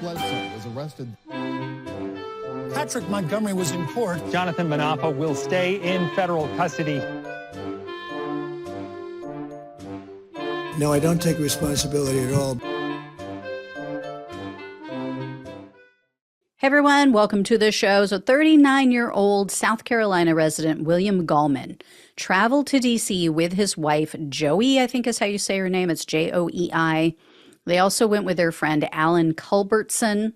Bledsoe was arrested. Patrick Montgomery was in court. Jonathan Manapa will stay in federal custody. No, I don't take responsibility at all. Hey everyone, welcome to the show. So 39-year-old South Carolina resident William Gallman traveled to D.C. with his wife, Joey, I think is how you say her name. It's Joei. They also went with their friend Alan Culbertson,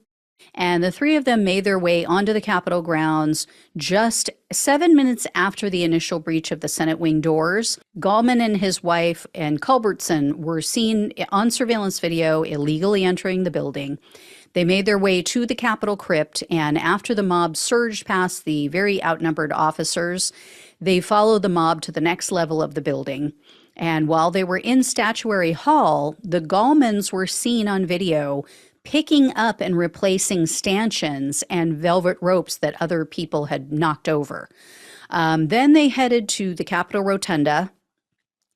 and the three of them made their way onto the Capitol grounds just 7 minutes after the initial breach of the Senate wing doors. Gallman and his wife and Culbertson were seen on surveillance video illegally entering the building. They made their way to the Capitol crypt, and after the mob surged past the very outnumbered officers, they followed the mob to the next level of the building. And while they were in Statuary Hall, the Gallmans were seen on video picking up and replacing stanchions and velvet ropes that other people had knocked over. Then they headed to the Capitol Rotunda.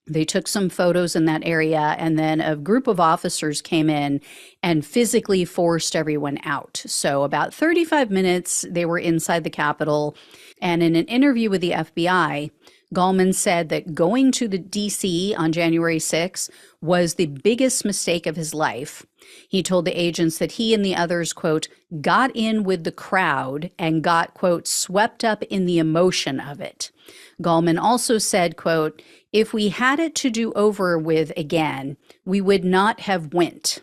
They took some photos in that area, and then a group of officers came in and physically forced everyone out. So about 35 minutes, they were inside the Capitol. And in an interview with the FBI, Gallman said that going to the D.C. on January 6th was the biggest mistake of his life. He told the agents that he and the others, quote, got in with the crowd and got, quote, swept up in the emotion of it. Gallman also said, quote, if we had it to do over with again, we would not have went.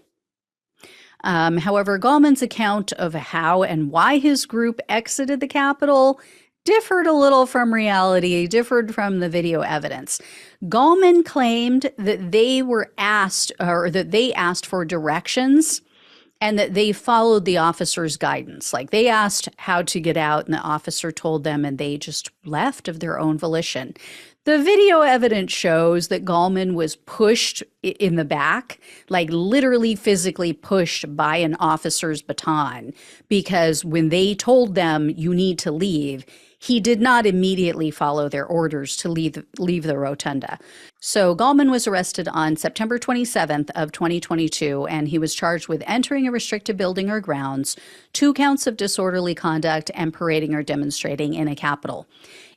However, Gallman's account of how and why his group exited the Capitol differed a little from reality, differed from the video evidence. Gallman claimed that they were asked, or that they asked for directions and that they followed the officer's guidance. Like they asked how to get out and the officer told them and they just left of their own volition. The video evidence shows that Gallman was pushed in the back, like literally physically pushed by an officer's baton, because when they told them you need to leave, he did not immediately follow their orders to leave the rotunda. So Gallman was arrested on September 27th of 2022, and he was charged with entering a restricted building or grounds, 2 counts of disorderly conduct, and parading or demonstrating in a Capitol.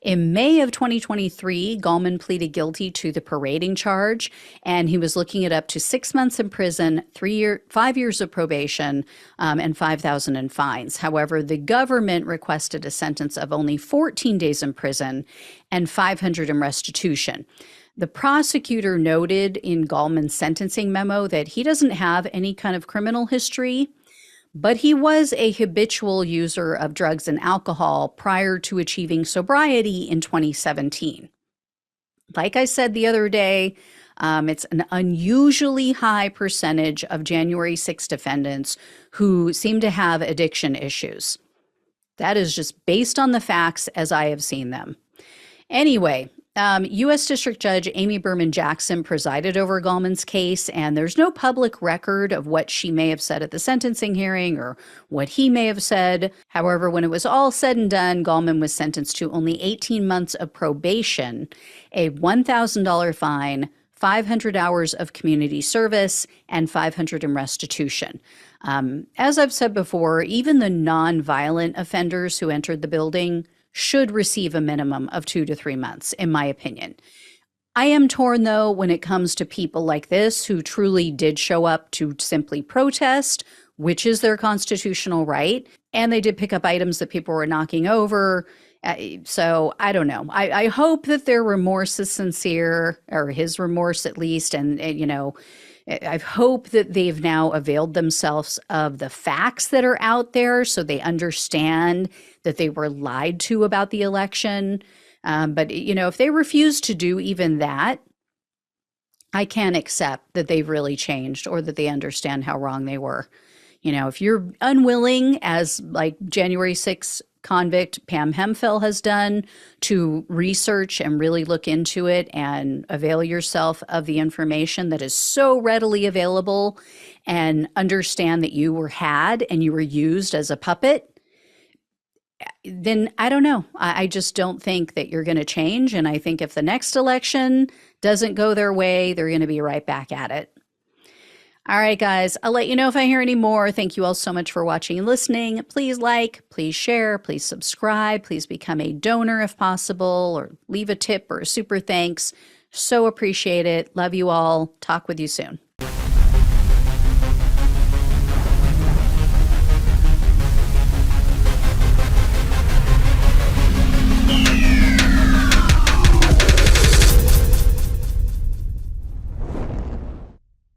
In May of 2023, Gallman pleaded guilty to the parading charge, and he was looking at up to 6 months in prison, 5 years of probation, and $5,000 in fines. However, the government requested a sentence of only 14 days in prison and $500 in restitution. The prosecutor noted in Gallman's sentencing memo that he doesn't have any kind of criminal history, but he was a habitual user of drugs and alcohol prior to achieving sobriety in 2017. Like I said the other day, it's an unusually high percentage of January 6 defendants who seem to have addiction issues. That is just based on the facts as I have seen them. Anyway, U.S. District Judge Amy Berman Jackson presided over Gallman's case, and there's no public record of what she may have said at the sentencing hearing or what he may have said. However, when it was all said and done, Gallman was sentenced to only 18 months of probation, a $1,000 fine, 500 hours of community service, and $500 in restitution. As I've said before, even the non-violent offenders who entered the building should receive a minimum of 2 to 3 months, in my opinion. I am torn, though, when it comes to people like this who truly did show up to simply protest, which is their constitutional right, and they did pick up items that people were knocking over. So I don't know. I hope that their remorse is sincere, or his remorse at least, and you know, I hope that they've now availed themselves of the facts that are out there so they understand that they were lied to about the election. But, you know, if they refuse to do even that, I can't accept that they've really changed or that they understand how wrong they were. You know, if you're unwilling, as like January 6th convict Pam Hemphill has done, to research and really look into it and avail yourself of the information that is so readily available and understand that you were had and you were used as a puppet, then I don't know. I just don't think that you're going to change. And I think if the next election doesn't go their way, they're going to be right back at it. All right, guys, I'll let you know if I hear any more. Thank you all so much for watching and listening. Please like, please share, please subscribe, please become a donor if possible, or leave a tip or a super thanks. So appreciate it. Love you all. Talk with you soon.